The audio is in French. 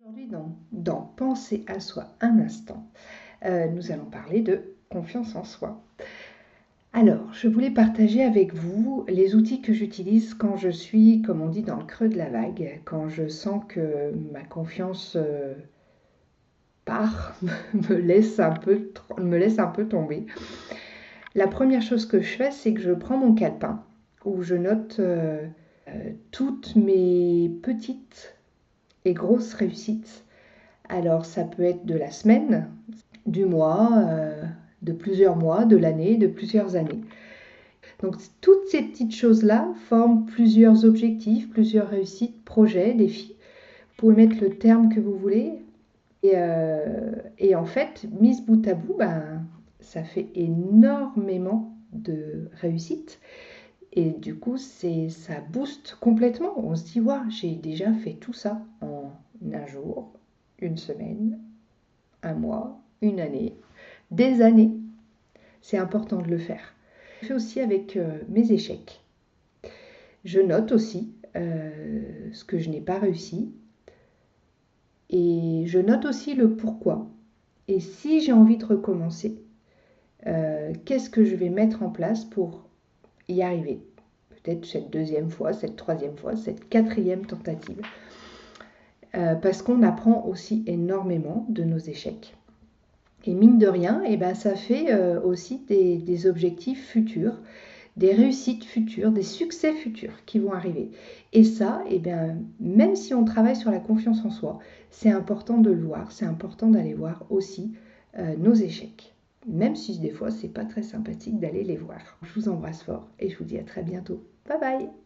Aujourd'hui, dans Penser à soi un instant, nous allons parler de confiance en soi. Alors, je voulais partager avec vous les outils que j'utilise quand je suis, comme on dit, dans le creux de la vague, quand je sens que ma confiance part, me laisse un peu tomber. La première chose que je fais, c'est que je prends mon calepin où je note toutes mes petites et grosses réussites. Alors ça peut être de la semaine, du mois, de plusieurs mois, de l'année, de plusieurs années. Donc toutes ces petites choses-là forment plusieurs objectifs, plusieurs réussites, projets, défis. Vous pouvez mettre le terme que vous voulez. Et en fait, mise bout à bout, ça fait énormément de réussites. Et du coup, ça booste complètement. On se dit, waouh, j'ai déjà fait tout ça en un jour, une semaine, un mois, une année, des années. C'est important de le faire. Je fais aussi avec mes échecs. Je note aussi ce que je n'ai pas réussi. Et je note aussi le pourquoi. Et si j'ai envie de recommencer, qu'est-ce que je vais mettre en place pour y arriver? Peut-être cette deuxième fois, cette troisième fois, cette quatrième tentative. Parce qu'on apprend aussi énormément de nos échecs. Et mine de rien, ça fait aussi des objectifs futurs, des réussites futures, des succès futurs qui vont arriver. Et ça, même si on travaille sur la confiance en soi, c'est important de le voir, c'est important d'aller voir aussi nos échecs. Même si des fois, c'est pas très sympathique d'aller les voir. Je vous embrasse fort et je vous dis à très bientôt. Bye bye!